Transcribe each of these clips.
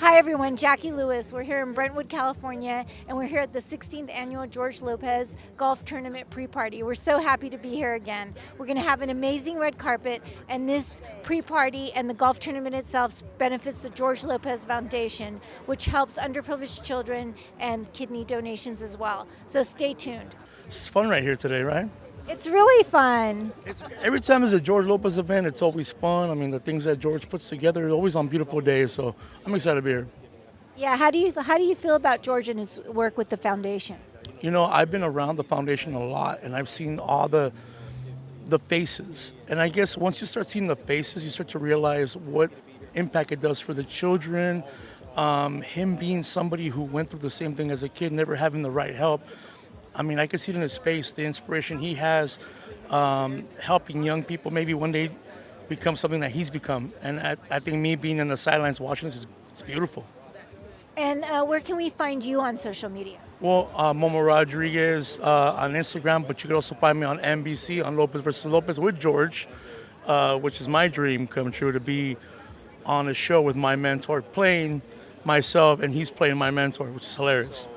Hi everyone, Jackie Lewis. We're here in Brentwood, California, and we're here at the 16th annual George Lopez Golf Tournament pre-party. We're so happy to be here again. We're going to have an amazing red carpet, and this pre-party and the golf tournament itself benefits the George Lopez Foundation, which helps underprivileged children and kidney donations as well. So stay tuned. It's fun right here today, right? It's really fun. Every time there's a George Lopez event, it's always fun. I mean, the things that George puts together are always on beautiful days, so I'm excited to be here. Yeah, how do you feel about George and his work with the foundation? You know, I've been around the foundation a lot, and I've seen all the faces. And I guess once you start seeing the faces, you start to realize what impact it does for the children. Him being somebody who went through the same thing as a kid, never having the right help. I mean, I can see it in his face, the inspiration he has, helping young people maybe one day become something that he's become. And I think me being in the sidelines watching this, it's beautiful. And where can we find you on social media? Well, Momo Rodriguez on Instagram, but you can also find me on NBC on Lopez versus Lopez with George, which is my dream come true, to be on a show with my mentor, playing myself, and he's playing my mentor, which is hilarious.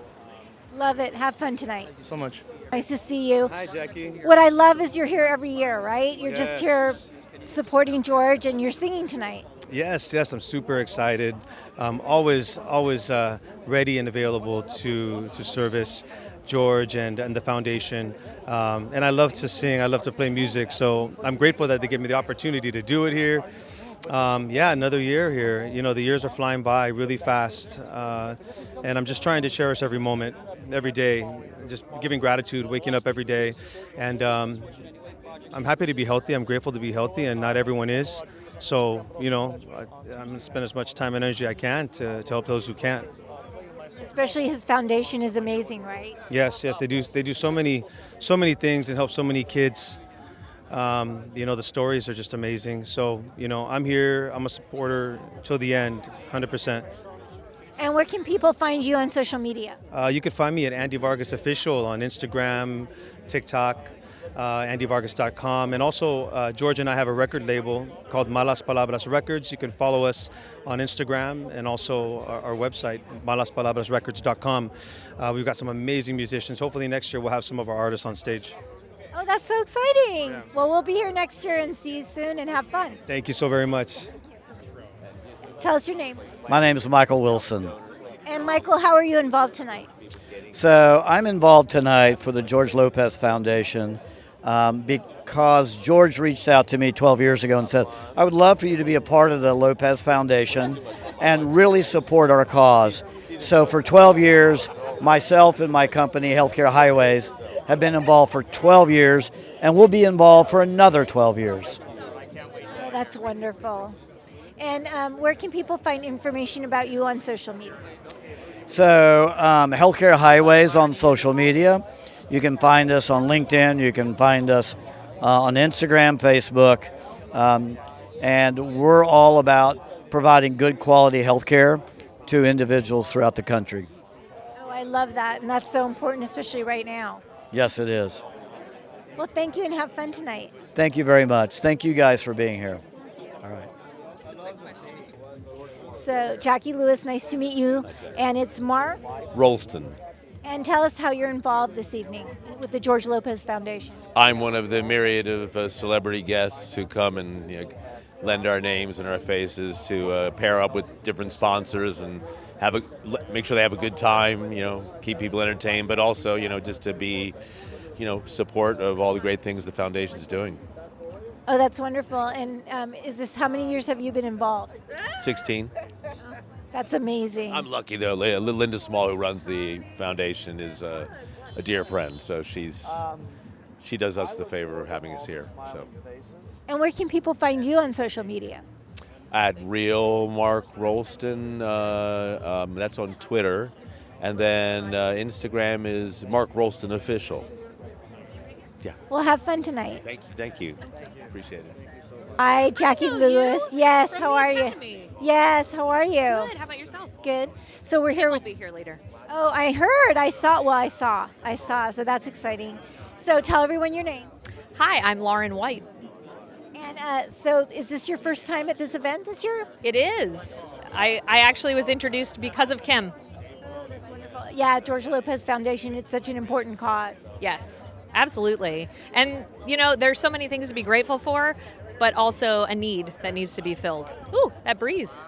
Love it. Have fun tonight. Thank you so much. Nice to see you. Hi, Jackie. What I love is you're here every year, right? You're just Yes. here supporting George, and you're singing tonight. Yes, I'm super excited. Always ready and available to service George and the foundation. And I love to sing. I love to play music. So I'm grateful that they gave me the opportunity to do it here. Another year here. You know, the years are flying by really fast. And I'm just trying to cherish every moment, every day, just giving gratitude, waking up every day. And I'm happy to be healthy. I'm grateful to be healthy, and not everyone is. So, you know, I'm going to spend as much time and energy I can to help those who can't. Especially his foundation is amazing, right? Yes, they do. They do so many things and help so many kids. You know, the stories are just amazing. So, you know, I'm here. I'm a supporter till the end, 100%. And where can people find you on social media? You can find me at Andy Vargas Official on Instagram, TikTok, andyvargas.com. And also, George and I have a record label called Malas Palabras Records. You can follow us on Instagram, and also our website, malaspalabrasrecords.com. We've got some amazing musicians. Hopefully next year we'll have some of our artists on stage. Oh, that's so exciting. Yeah. Well, we'll be here next year and see you soon and have fun. Thank you so very much. Tell us your name. My name is Michael Wilson. And Michael, how are you involved tonight? So I'm involved tonight for the George Lopez Foundation because George reached out to me 12 years ago and said, I would love for you to be a part of the Lopez Foundation and really support our cause. So for 12 years, myself and my company, Healthcare Highways, have been involved for 12 years, and we'll be involved for another 12 years. Oh, that's wonderful. And where can people find information about you on social media? So Healthcare Highways on social media. You can find us on LinkedIn. You can find us on Instagram, Facebook. And we're all about providing good quality health care to individuals throughout the country. Oh, I love that. And that's so important, especially right now. Yes, it is. Well, thank you and have fun tonight. Thank you very much. Thank you guys for being here. All right. So, Jackie Lewis, nice to meet you. And it's Mark. Rolston. And tell us how you're involved this evening with the George Lopez Foundation. I'm one of the myriad of celebrity guests who come and lend our names and our faces to pair up with different sponsors and make sure they have a good time. Keep people entertained, but also just to be support of all the great things the foundation's doing. Oh, that's wonderful. And how many years have you been involved? 16. That's amazing. I'm lucky though. Linda Small, who runs the foundation, is a dear friend, so she does us the favor of having us here. So. And where can people find you on social media? At Real Mark Rolston, that's on Twitter, and then Instagram is Mark Rolston Official. Yeah. Well, have fun tonight. Thank you. Appreciate it. Hi, Jackie Lewis. You? Yes, From how the are you? Academy. Yes, how are you? Good. How about yourself? Good. So we're here We'll with. be here later. Oh, I heard. I saw. So that's exciting. So tell everyone your name. Hi, I'm Lauren White. And so is this your first time at this event this year? It is. I actually was introduced because of Kim. Yeah, George Lopez Foundation, it's such an important cause. Yes, absolutely. And, you know, there's so many things to be grateful for, but also a need that needs to be filled. Ooh, that breeze.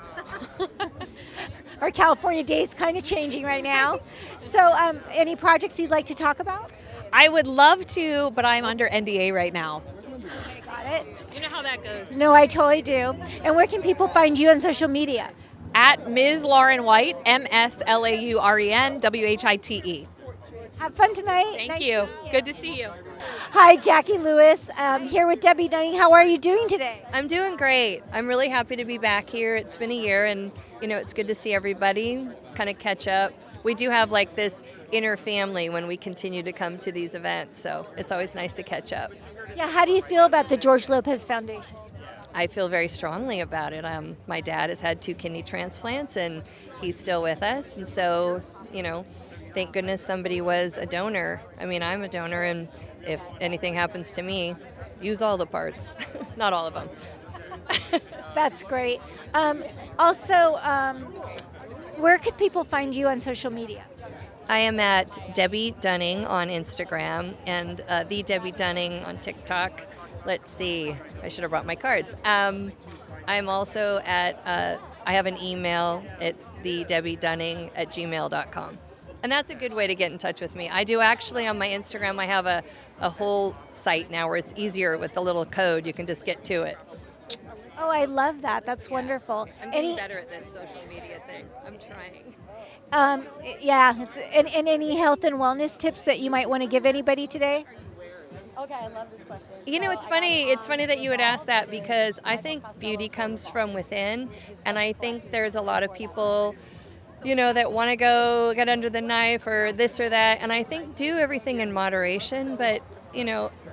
Our California day is kind of changing right now. So any projects you'd like to talk about? I would love to, but I'm under NDA right now. Okay, got it. You know how that goes. No, I totally do. And where can people find you on social media? At Ms. Lauren White, MSLAUREN WHITE. Have fun tonight. Thank Nice you. to meet Good to see you. Hi, Jackie Lewis. Here with Debbie Dunning. How are you doing today? I'm doing great. I'm really happy to be back here. It's been a year, and it's good to see everybody, kind of catch up. We do have like this inner family when we continue to come to these events, so it's always nice to catch up. Yeah, how do you feel about the George Lopez Foundation? I feel very strongly about it. My dad has had 2 kidney transplants, and he's still with us, and so, thank goodness somebody was a donor. I mean, I'm a donor, and if anything happens to me, use all the parts. Not all of them. That's great. Also, where could people find you on social media? I am at Debbie Dunning on Instagram and the Debbie Dunning on TikTok. Let's see. I should have brought my cards. I'm also at, I have an email. It's thedebbydunning@gmail.com. And that's a good way to get in touch with me. I do actually on my Instagram, I have a whole site now where it's easier with the little code. You can just get to it. Oh, I love that. That's wonderful. I'm getting better at this social media thing. I'm trying. Yeah. And any health and wellness tips that you might want to give anybody today? Okay, I love this question. It's funny. It's funny that you would ask that because I think beauty comes from within, and I think there's a lot of people, that want to go get under the knife or this or that, and I think do everything in moderation, but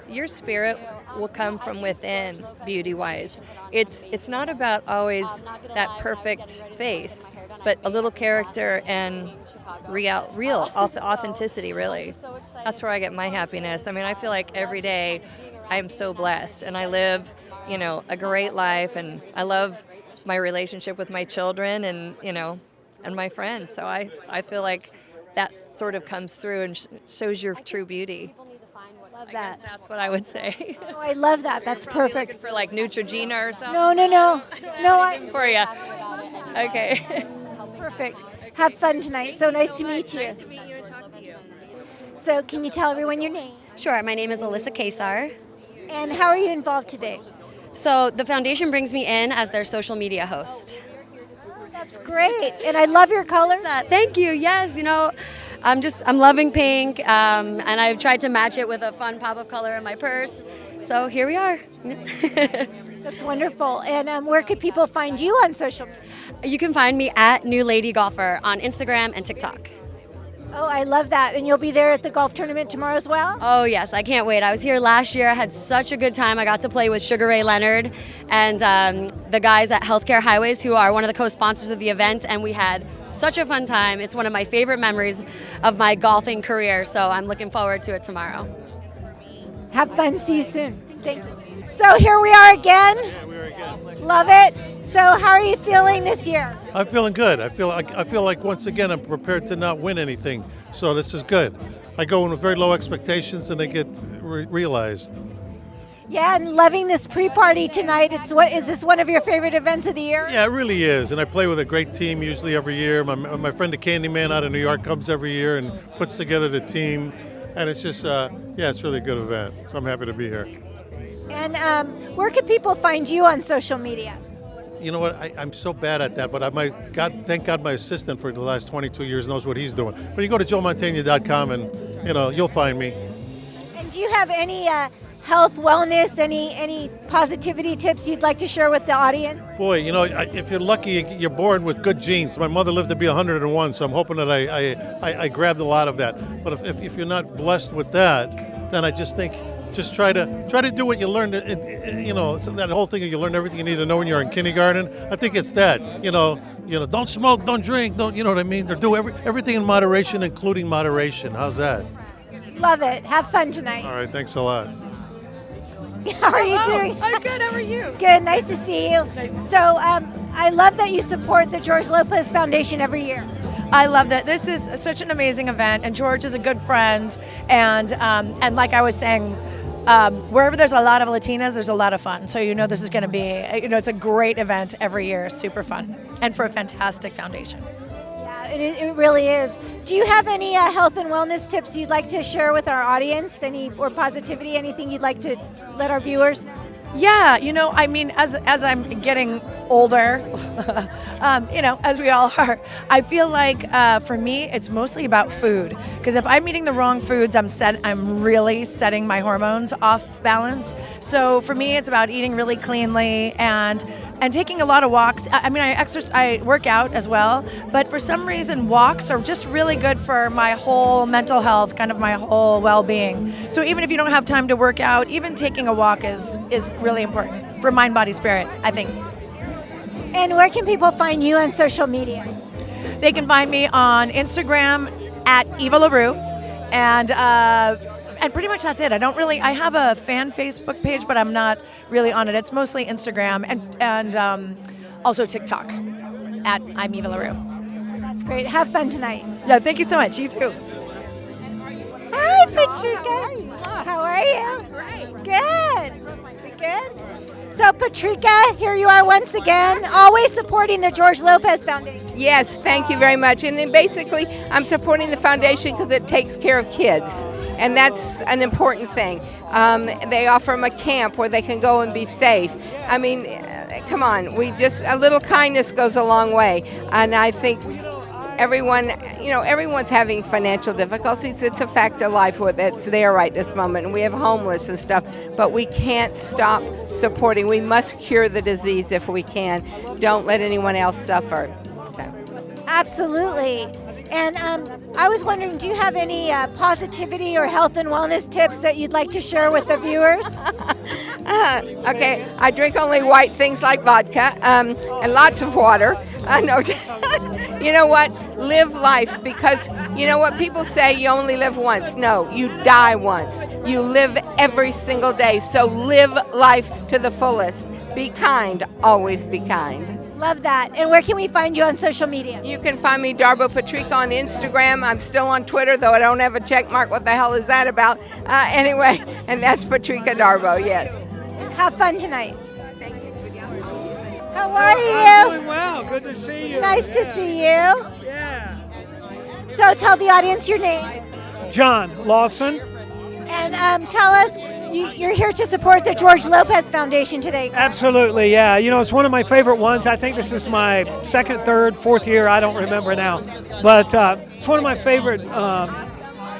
your spirit will come from within beauty-wise. It's not about always that perfect face, but a little character and real authenticity, really. That's where I get my happiness. I mean, I feel like every day I'm so blessed, and I live, a great life, and I love my relationship with my children and, and my friends. So I feel like that sort of comes through and shows your true beauty. Love I that. guess that's what I would say. Oh, I love that. That's Probably perfect. looking for like Neutrogena or something. No. For you. Okay. Perfect. Have fun tonight. So nice to meet you. Nice to meet you and talk to you. So can you tell everyone your name? Sure, my name is Alyssa Kesar. And how are you involved today? So the foundation brings me in as their social media host. That's great. And I love your color. Thank you. Yes, I'm loving pink, and I've tried to match it with a fun pop of color in my purse. So here we are. That's wonderful. And where could people find you on social media? You can find me at New Lady Golfer on Instagram and TikTok. Oh, I love that. And you'll be there at the golf tournament tomorrow as well? Oh, yes. I can't wait. I was here last year. I had such a good time. I got to play with Sugar Ray Leonard and the guys at Healthcare Highways, who are one of the co-sponsors of the event, and we had such a fun time. It's one of my favorite memories of my golfing career, so I'm looking forward to it tomorrow. Have fun. See you soon. Thank you. So here we are again. Yeah, we are again. Love it. So how are you feeling this year? I'm feeling good. I feel like once again I'm prepared to not win anything. So this is good. I go in with very low expectations and they get realized. Yeah, and loving this pre-party tonight. Is this one of your favorite events of the year? Yeah, it really is. And I play with a great team usually every year. My friend the Candyman out of New York comes every year and puts together the team. And it's just, it's really a good event. So I'm happy to be here. And where can people find you on social media? You know what? I'm so bad at that, but thank God my assistant for the last 22 years knows what he's doing. But you go to joemontaigne.com and, you'll find me. And do you have any health, wellness, any positivity tips you'd like to share with the audience? Boy, if you're lucky, you're born with good genes. My mother lived to be 101, so I'm hoping that I grabbed a lot of that. But if you're not blessed with that, then I just think just try to do what you learned. It's that whole thing of you learn everything you need to know when you're in kindergarten. I think it's that. Don't smoke, don't drink, don't. You know what I mean? Or do everything in moderation, including moderation. How's that? Love it. Have fun tonight. All right, thanks a lot. How are you doing? I'm good. How are you? Good. Nice to see you. So, I love that you support the George Lopez Foundation every year. I love that. This is such an amazing event, and George is a good friend. And like I was saying, wherever there's a lot of Latinas, there's a lot of fun. So this is going to be, it's a great event every year, super fun, and for a fantastic foundation. Yeah, it really is. Do you have any health and wellness tips you'd like to share with our audience? Or positivity? Anything you'd like to let our viewers? Yeah, as I'm getting older, as we all are, I feel like for me, it's mostly about food. Because if I'm eating the wrong foods, I'm really setting my hormones off balance. So for me, it's about eating really cleanly and taking a lot of walks. I work out as well, but for some reason, walks are just really good for my whole mental health, kind of my whole well-being. So even if you don't have time to work out, even taking a walk is really important for mind, body, spirit, I think. And where can people find you on social media? They can find me on Instagram at Eva LaRue, and pretty much that's it. I have a fan Facebook page, but I'm not really on it. It's mostly Instagram and also TikTok at I'm Eva LaRue. That's great. Have fun tonight. Yeah, thank you so much. You too. Hi, Patrica. How are you? Great. Good. Good. So, Patrica, here you are once again, always supporting the George Lopez Foundation. Yes, thank you very much. And then basically, I'm supporting the foundation because it takes care of kids, and that's an important thing. They offer them a camp where they can go and be safe. I mean, come on, a little kindness goes a long way, and I think everyone's having financial difficulties. It's a fact of life that's there right this moment, and we have homeless and stuff, but we can't stop supporting. We must cure the disease if we can. Don't let anyone else suffer. Absolutely. And I was wondering, do you have any positivity or health and wellness tips that you'd like to share with the viewers? Okay, I drink only white things like vodka and lots of water. No, you know what? Live life, because you know what people say, you only live once. No, you die once. You live every single day. So live life to the fullest. Be kind. Always be kind. Love that. And where can we find you on social media? You can find me Darbo Patrica on Instagram. I'm still on Twitter, though I don't have a check mark. What the hell is that about? Anyway, and that's Patrica Darbo, yes. Have fun tonight. Thank you, sweetie. How are you? I'm doing well. Good to see you. Nice to see you. Yeah. So tell the audience your name. John Lawson. And tell us, you're here to support the George Lopez Foundation today. Absolutely, yeah. It's one of my favorite ones. I think this is my second, third, fourth year. I don't remember now. But it's one of my favorite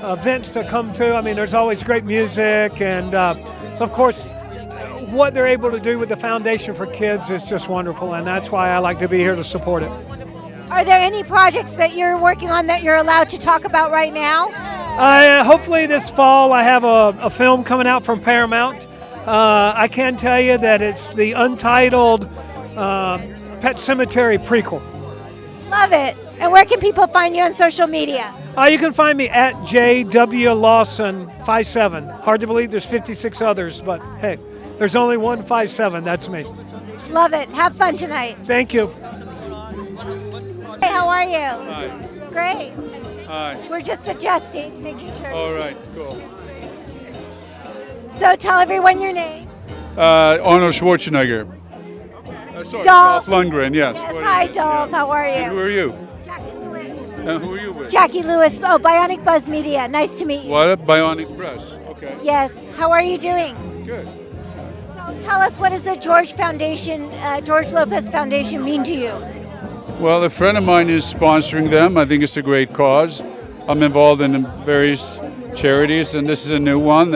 events to come to. There's always great music. And, of course, what they're able to do with the Foundation for Kids is just wonderful. And that's why I like to be here to support it. Are there any projects that you're working on that you're allowed to talk about right now? Hopefully this fall I have a film coming out from Paramount. I can tell you that it's the untitled Pet Cemetery prequel. Love it. And where can people find you on social media? You can find me at JW Lawson 57. Hard to believe there's 56 others, but hey, there's only 157. That's me. Love it. Have fun tonight. Thank you. Hey, how are you? Hi. Great. Hi. We're just adjusting, making sure. All right, cool. So tell everyone your name. Arnold Schwarzenegger. Sorry, Dolph. Dolph Lundgren, yes. Yes, hi Dolph, how are you? And who are you? Jackie Lewis. And who are you with? Jackie Lewis, Bionic Buzz Media. Nice to meet you. What? Bionic Buzz. Okay. Yes, how are you doing? Good. So tell us, what does the George Lopez Foundation mean to you? Well, a friend of mine is sponsoring them. I think it's a great cause. I'm involved in various charities, and this is a new one.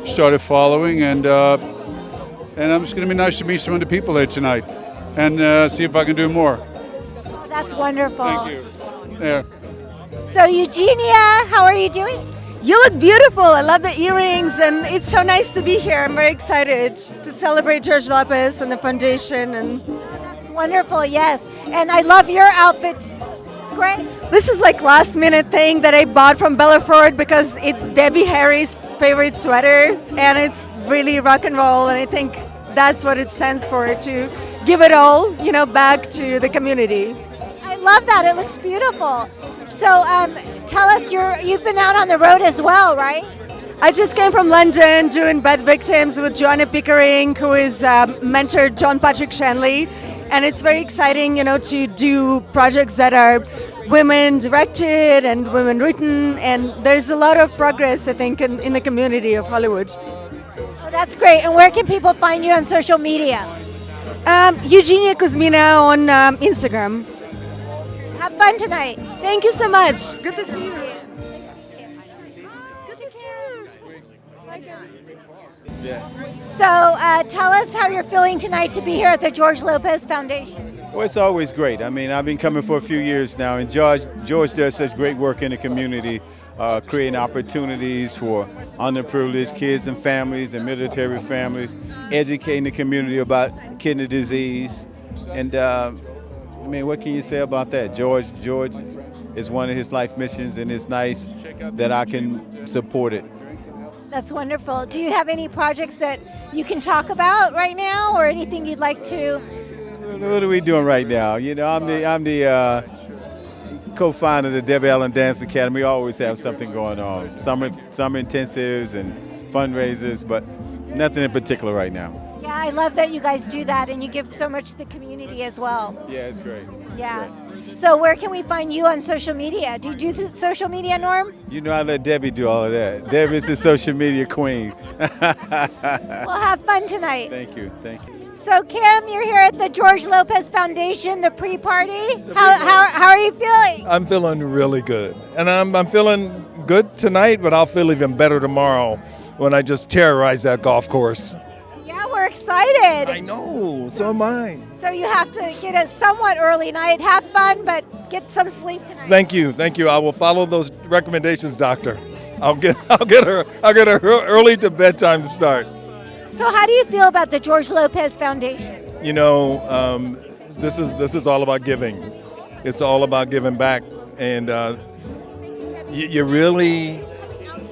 Started following, and it's going to be nice to meet some of the people there tonight, and see if I can do more. Oh, that's wonderful. Thank you. Yeah. So Eugenia, how are you doing? You look beautiful. I love the earrings, and it's so nice to be here. I'm very excited to celebrate George Lopez and the foundation. And that's wonderful, yes. And I love your outfit. It's great. This is like last minute thing that I bought from Belaford because it's Debbie Harry's favorite sweater, and it's really rock and roll. And I think that's what it stands for, to give it all, back to the community. I love that. It looks beautiful. So tell us, you've been out on the road as well, right? I just came from London doing Bad Victims with Joanna Pickering, who is mentored John Patrick Shanley. And it's very exciting, to do projects that are women directed and women written. And there's a lot of progress, I think, in the community of Hollywood. Oh, that's great. And where can people find you on social media? Eugenia Kuzmina on Instagram. Have fun tonight. Thank you so much. Good to see you. So tell us how you're feeling tonight to be here at the George Lopez Foundation. Well, it's always great. I mean, I've been coming for a few years now, and George does such great work in the community, creating opportunities for underprivileged kids and families and military families, educating the community about kidney disease. And I mean, what can you say about that? George is one of his life missions, and it's nice that I can support it. That's wonderful. Do you have any projects that you can talk about right now, or anything you'd like to? What are we doing right now? I'm the co-founder of the Debbie Allen Dance Academy. We always have something going on. Some intensives and fundraisers, but nothing in particular right now. Yeah, I love that you guys do that, and you give so much to the community as well. Yeah, it's great. Yeah. So where can we find you on social media? Do you do social media, Norm? I let Debbie do all of that. Debbie's the social media queen. Well, have fun tonight. Thank you. So Kim, you're here at the George Lopez Foundation, the pre-party. How are you feeling? I'm feeling really good. And I'm feeling good tonight, but I'll feel even better tomorrow when I just terrorize that golf course. Yeah, we're excited. I know, so am I. So you have to get a somewhat early night. Have fun, but get some sleep tonight. Thank you. I will follow those recommendations, doctor. I'll get her early to bedtime to start. So how do you feel about the George Lopez Foundation? This is all about giving. It's all about giving back, and you really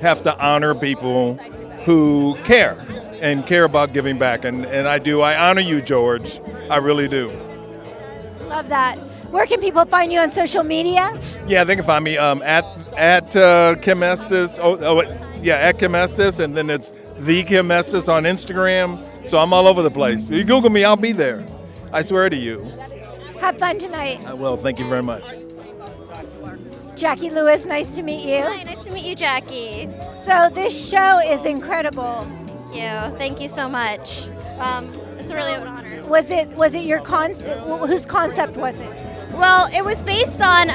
have to honor people who care about giving back, and I do. I honor you, George. I really do. Love that. Where can people find you on social media? Yeah, they can find me at Kim Estes. At Kim Estes, and then it's the Kim Estes on Instagram. So I'm all over the place. If you Google me, I'll be there. I swear to you. Have fun tonight. I will. Thank you very much. Jackie Lewis, nice to meet you. Hi, nice to meet you, Jackie. So this show is incredible. Thank you so much. It's really an honor. Was it your whose concept was it? Well, it was based on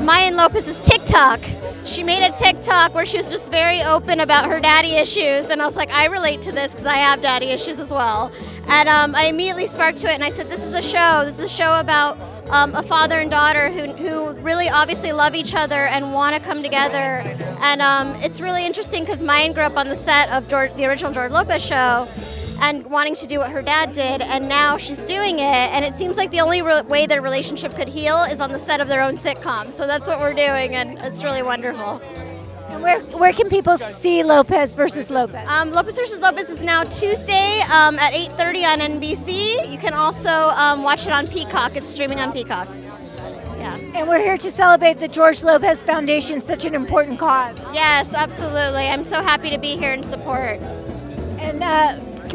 Mayan Lopez's TikTok. She made a TikTok where she was just very open about her daddy issues, and I was like, I relate to this because I have daddy issues as well. And I immediately sparked to it, and I said, this is a show. This is a show about a father and daughter who really obviously love each other and want to come together. And it's really interesting because Mayan grew up on the set of the original George Lopez show, and wanting to do what her dad did, and now she's doing it, and it seems like the only way their relationship could heal is on the set of their own sitcom. So that's what we're doing, and it's really wonderful. And where can people see Lopez versus Lopez? Lopez versus Lopez is now Tuesday at 8:30 on NBC. You can also watch it on Peacock. It's streaming on Peacock. Yeah. And we're here to celebrate the George Lopez Foundation, such an important cause. Yes, absolutely. I'm so happy to be here and support. And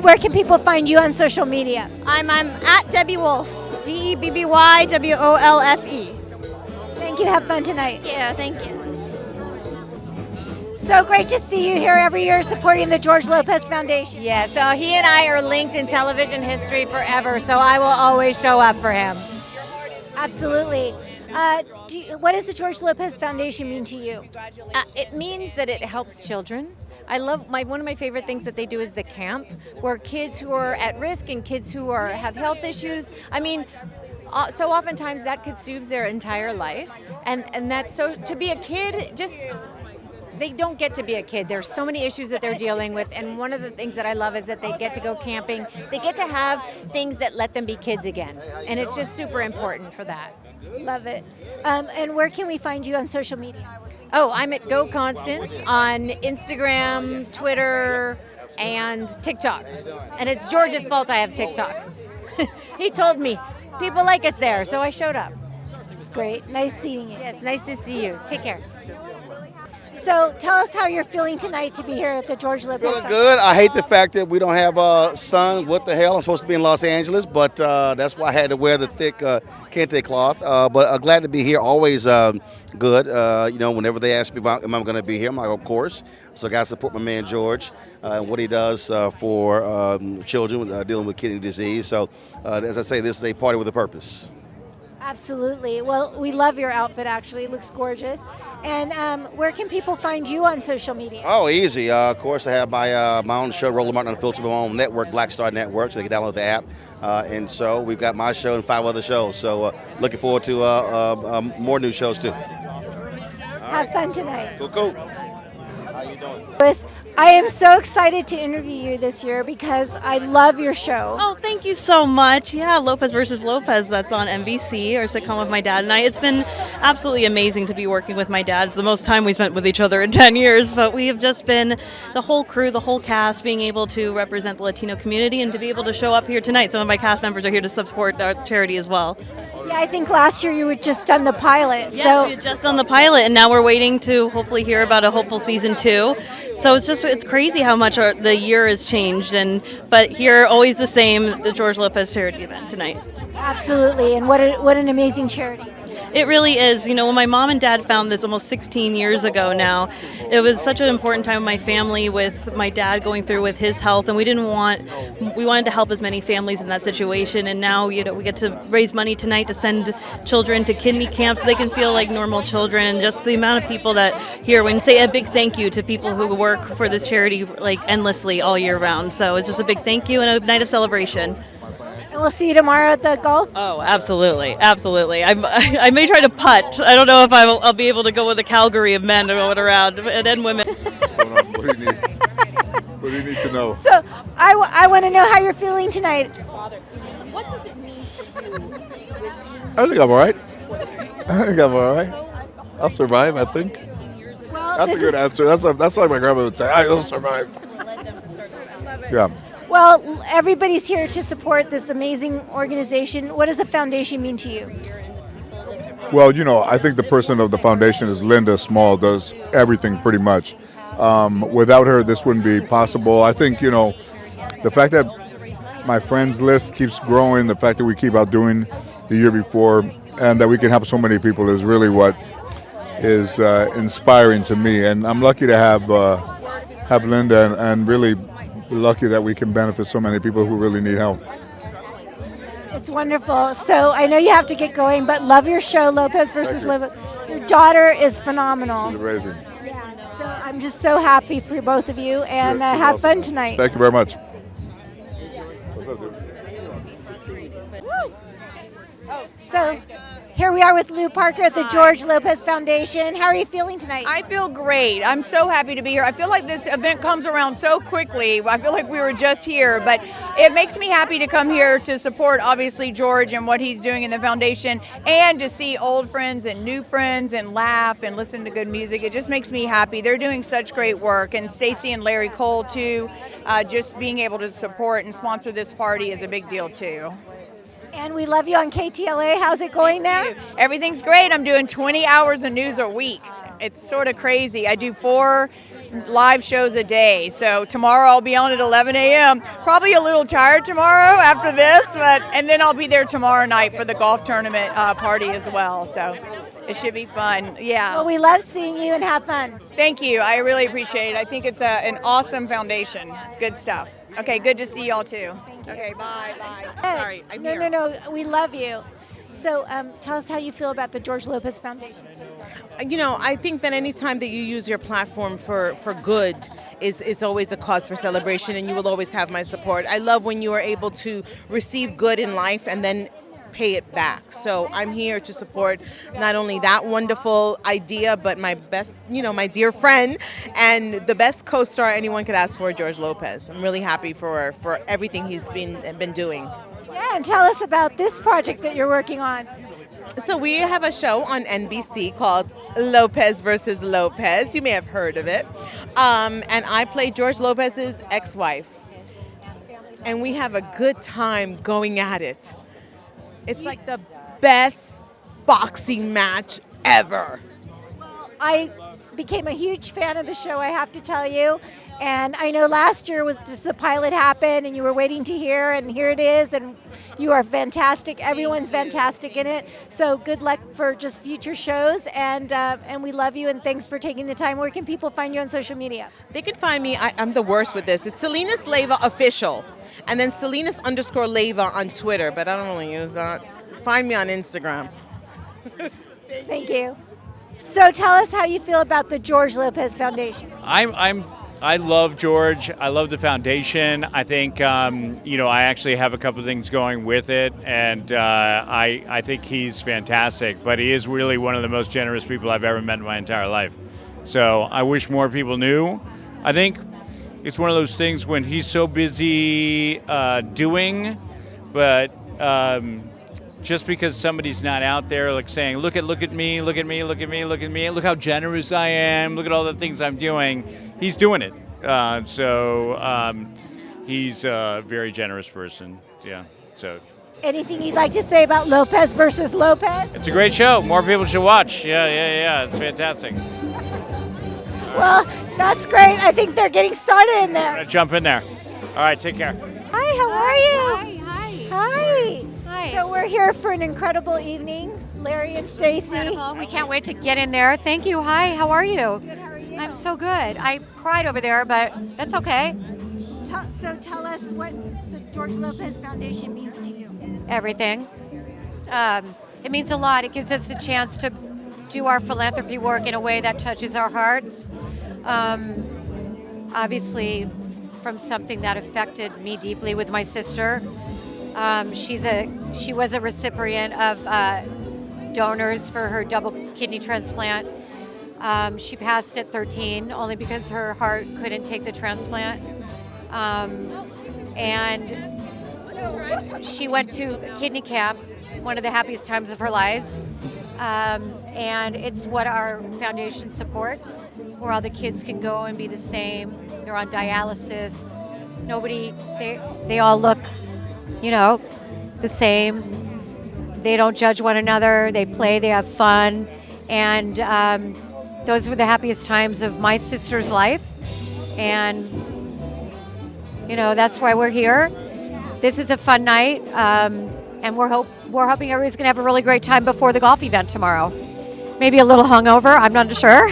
where can people find you on social media? I'm at Debbie Wolf, DebbieWolfe. Thank you. Have fun tonight. Yeah, thank you. So great to see you here every year supporting the George Lopez Foundation. Yeah, so he and I are linked in television history forever, so I will always show up for him. Absolutely. What does the George Lopez Foundation mean to you? It means that it helps children. I love one of my favorite things that they do is the camp, where kids who are at risk and kids who have health issues. I mean, so oftentimes that consumes their entire life, and that's so to be a kid just. They don't get to be a kid. There's so many issues that they're dealing with, and one of the things that I love is that they get to go camping. They get to have things that let them be kids again, and it's just super important for that. Love it. And where can we find you on social media? Oh, I'm at Go Constance on Instagram, Twitter, and TikTok. And it's George's fault I have TikTok. he told me people like us there, so I showed up. It's great. Nice seeing you. Yes, nice to see you. Take care. So tell us how you're feeling tonight to be here at the George Lopez. Feeling good. I hate the fact that we don't have a son. What the hell? I'm supposed to be in Los Angeles, but that's why I had to wear the thick kente cloth. But glad to be here. Always good. Whenever they ask me about am I going to be here, I'm like, of course. So I got to support my man George and what he does for children dealing with kidney disease. So as I say, this is a party with a purpose. Absolutely. Well, we love your outfit, actually. It looks gorgeous. And where can people find you on social media? Oh, easy. Of course, I have my own show, Roller Martin Unfiltered, my own network, Black Star Network, so they can download the app. And so we've got my show and 5 other shows. So looking forward to more new shows, too. Have fun tonight. Cool. How you doing? Lewis, I am so excited to interview you this year because I love your show. Oh, thank you so much. Yeah, Lopez versus Lopez, that's on NBC, or sitcom with my dad and I. It's been absolutely amazing to be working with my dad. It's the most time we spent with each other in 10 years, but we have just been, the whole crew, the whole cast, being able to represent the Latino community and to be able to show up here tonight. Some of my cast members are here to support our charity as well. Yeah, I think last year you had just done the pilot. Yes, we had just done the pilot, and now we're waiting to hopefully hear about a hopeful season 2. So it's crazy how much the year has changed, but here always the same, the George Lopez charity event tonight. Absolutely, and what an amazing charity. It really is. When my mom and dad found this almost 16 years ago now, it was such an important time in my family with my dad going through with his health, and we wanted to help as many families in that situation. And now, we get to raise money tonight to send children to kidney camps so they can feel like normal children. And just the amount of people that here, and say a big thank you to people who work for this charity like endlessly all year round. So it's just a big thank you and a night of celebration. And we'll see you tomorrow at the golf. Oh, absolutely. I may try to putt. I don't know if I'll be able to go with a Calgary of men going around and women. What's going on? What do you need? What do you need to know? So I want to know how you're feeling tonight. What does it mean for you? I think I'm all right. I'll survive, I think. Well, that's a good answer. That's like my grandma would say. I'll survive. Yeah. Well, everybody's here to support this amazing organization. What does the foundation mean to you? Well, I think the person of the foundation is Linda Small, does everything pretty much. Without her, this wouldn't be possible. I think, the fact that my friends list keeps growing, the fact that we keep outdoing the year before, and that we can help so many people is really what is inspiring to me. And I'm lucky to have Linda and really lucky that we can benefit so many people who really need help. It's wonderful. So I know you have to get going, but love your show, Lopez versus Lopez. Your daughter is phenomenal. She's amazing. Yeah, so I'm just so happy for both of you, and have fun tonight. Thank you very much. What's up, dude? So here we are with Lou Parker at the George Lopez Foundation. How are you feeling tonight? I feel great. I'm so happy to be here. I feel like this event comes around so quickly. I feel like we were just here, but it makes me happy to come here to support, obviously, George and what he's doing in the foundation, and to see old friends and new friends and laugh and listen to good music. It just makes me happy. They're doing such great work, and Stacy and Larry Cole, too. Just being able to support and sponsor this party is a big deal, too. And we love you on KTLA. How's it going there? Everything's great. I'm doing 20 hours of news a week. It's sort of crazy. I do 4 live shows a day. So tomorrow I'll be on at 11 a.m. Probably a little tired tomorrow after this, and then I'll be there tomorrow night for the golf tournament party as well. So it should be fun. Yeah. Well, we love seeing you, and have fun. Thank you. I really appreciate it. I think it's an awesome foundation. It's good stuff. Okay, good to see y'all too. Okay, bye. Sorry, No. We love you. So tell us how you feel about the George Lopez Foundation. I think that any time that you use your platform for good is always a cause for celebration, and you will always have my support. I love when you are able to receive good in life and then pay it back. So I'm here to support not only that wonderful idea, but my best, my dear friend and the best co-star anyone could ask for, George Lopez. I'm really happy for everything he's been doing. Yeah, and tell us about this project that you're working on. So we have a show on NBC called Lopez versus Lopez. You may have heard of it. And I play George Lopez's ex-wife. and we have a good time going at it. It's like the best boxing match ever. I became a huge fan of the show, I have to tell you. And I know last year was just the pilot happened and you were waiting to hear, and here it is, and you are fantastic. Everyone's fantastic in it. So good luck for just future shows, and we love you, and thanks for taking the time. Where can people find you on social media? They can find me, I'm the worst with this. It's Salinas Leyva Official, and then Salinas_Leyva on Twitter, but I don't really use that. Find me on Instagram. Thank you. So tell us how you feel about the George Lopez Foundation. I love George. I love the foundation. I think I actually have a couple of things going with it, and I think he's fantastic. But he is really one of the most generous people I've ever met in my entire life. So I wish more people knew. I think it's one of those things when he's so busy doing, but just because somebody's not out there like saying, look at me, look at me, look at me, look at me, look how generous I am, look at all the things I'm doing, he's doing it. He's a very generous person. Yeah. So Anything you'd like to say about Lopez versus Lopez? it's a great show. More people should watch. Yeah. It's fantastic. Well, that's great. I think they're getting started in there. I'm gonna jump in there. All right, take care. Hi, how are you? Hi. So we're here for an incredible evening, Larry and Stacy. We can't wait to get in there. Thank you. Hi, how are you? Good, how are you? I'm so good. I cried over there, but that's okay. So tell us what the George Lopez Foundation means to you. Everything. It means a lot. It gives us a chance to do our philanthropy work in a way that touches our hearts. Obviously, from something that affected me deeply with my sister. She was a recipient of donors for her double kidney transplant. She passed at 13 only because her heart couldn't take the transplant. And she went to kidney camp, one of the happiest times of her lives. And it's what our foundation supports, where all the kids can go and be the same. They're on dialysis. They all look, the same. They don't judge one another. They play, they have fun. And those were the happiest times of my sister's life. And, that's why we're here. This is a fun night. And we're hoping everybody's going to have a really great time before the golf event tomorrow. Maybe a little hungover, I'm not sure.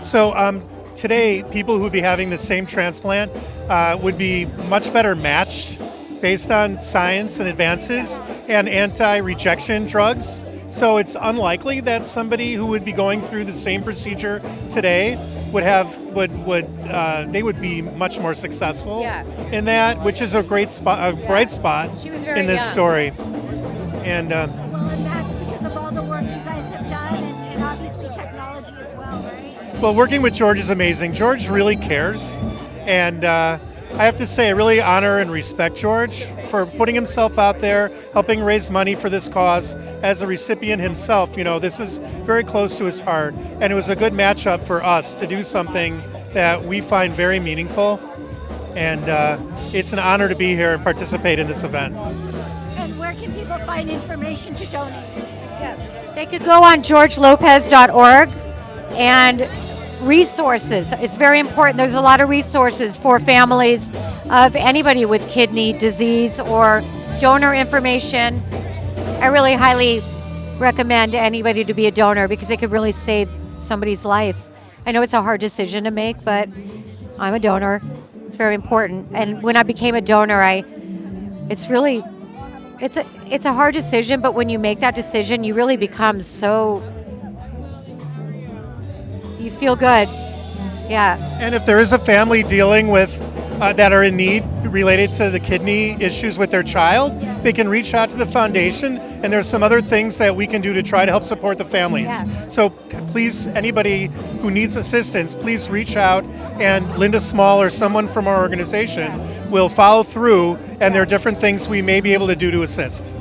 So today, people who would be having the same transplant would be much better matched based on science and advances and anti-rejection drugs. So it's unlikely that somebody who would be going through the same procedure today they would be much more successful in that, which is a bright spot in this story. And Well, and that's because of all the work you guys have done, and obviously technology as well, right? well, working with George is amazing. George really cares, and I have to say, I really honor and respect George for putting himself out there, helping raise money for this cause. As a recipient himself, this is very close to his heart, and it was a good matchup for us to do something that we find very meaningful, and it's an honor to be here and participate in this event. And where can people find information to donate? They could go on georgelopez.org and resources. It's very important. There's a lot of resources for families of anybody with kidney disease or donor information. I really highly recommend anybody to be a donor because it could really save somebody's life. I know it's a hard decision to make, but I'm a donor. It's very important. And when I became a donor, it's a hard decision, but when you make that decision, you really become you feel good. Yeah. And if there is a family dealing with that are in need related to the kidney issues with their child, they can reach out to the foundation, and there's some other things that we can do to try to help support the families. So please, anybody who needs assistance, please reach out, and Linda Small or someone from our organization will follow through, and there are different things we may be able to do to assist.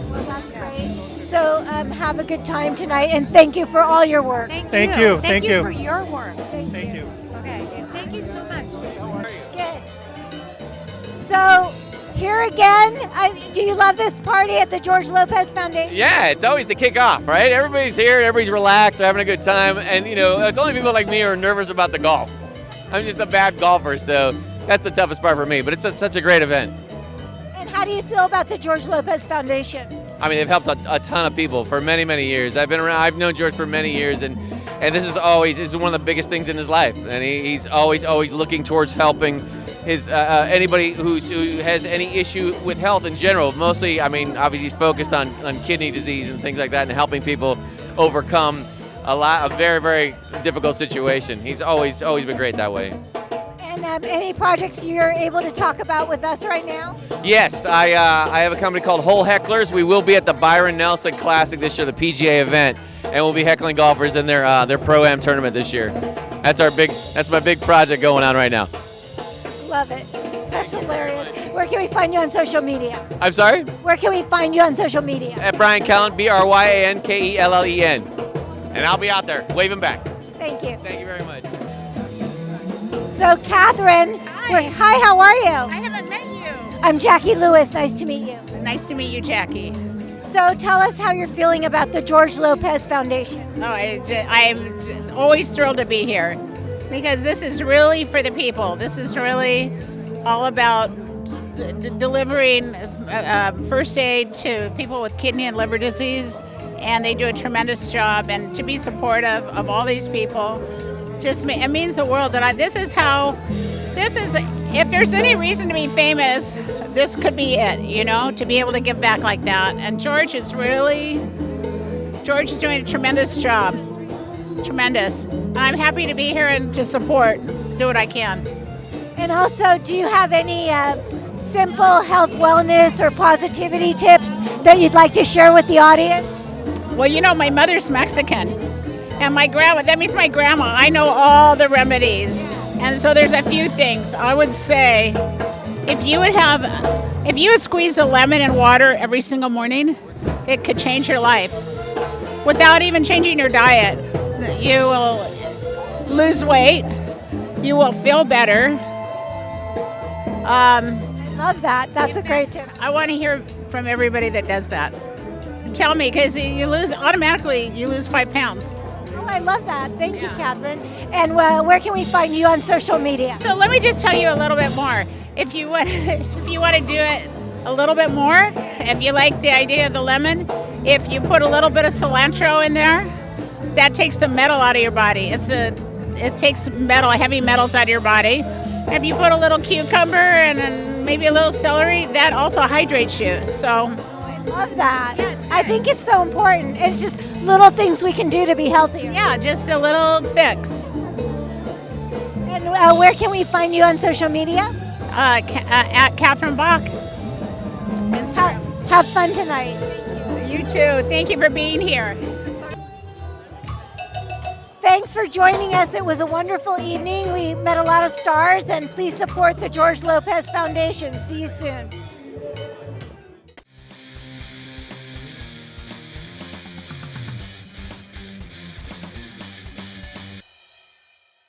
Well, that's great. So have a good time tonight, and thank you for all your work. Thank you. Thank you for your work. Thank you. Okay. Thank you so much. Good. So here again, do you love this party at the George Lopez Foundation? Yeah, it's always the kickoff, right? Everybody's here, everybody's relaxed, they're having a good time, and it's only people like me who are nervous about the golf. I'm just a bad golfer, so that's the toughest part for me, but it's such a great event. And how do you feel about the George Lopez Foundation? I mean, they've helped a ton of people for many, many years. I've known George for many years, and this is one of the biggest things in his life, and he's always looking towards helping his anybody who has any issue with health in general. Mostly, I mean, obviously he's focused on kidney disease and things like that, and helping people overcome a very, very difficult situation. He's always been great that way. And any projects you're able to talk about with us right now? Yes, I have a company called Whole Hecklers. We will be at the Byron Nelson Classic this year, the PGA event, and we'll be heckling golfers in their Pro-Am tournament this year. That's my big project going on right now. Love it. That's hilarious. Where can we find you on social media? I'm sorry? Where can we find you on social media? At Brian Kellen, BryanKellen. And I'll be out there waving back. Thank you. Thank you very much. So, Catherine. Hi, how are you? I haven't met you. I'm Jackie Lewis. Nice to meet you. Nice to meet you, Jackie. So, tell us how you're feeling about the George Lopez Foundation. Oh, I'm always thrilled to be here because this is really for the people. This is really all about delivering first aid to people with kidney and liver disease, and they do a tremendous job. And to be supportive of all these people, it means the world. That if there's any reason to be famous, this could be it. To be able to give back like that. And George is doing a tremendous job. Tremendous. And I'm happy to be here and to support, do what I can. And also, do you have any simple health, wellness, or positivity tips that you'd like to share with the audience? Well, my mother's Mexican, and my grandma, that means my grandma. I know all the remedies. And so there's a few things. I would say if you would squeeze a lemon in water every single morning, it could change your life. Without even changing your diet, you will lose weight, you will feel better. I love that. That's a great tip. I want to hear from everybody that does that. Tell me, because you lose 5 pounds. Oh, I love that. Thank you, Catherine. And where can we find you on social media? So let me just tell you a little bit more. If you want to do it a little bit more, if you like the idea of the lemon, if you put a little bit of cilantro in there, that takes the metal out of your body. It takes heavy metals out of your body. If you put a little cucumber and then maybe a little celery, that also hydrates you. So I love that. Yeah, I think it's so important. It's just little things we can do to be healthier. Yeah, just a little fix. And where can we find you on social media? At Catherine Bach. Have fun tonight. You too. Thank you for being here. Thanks for joining us. It was a wonderful evening. We met a lot of stars, and please support the George Lopez Foundation. See you soon.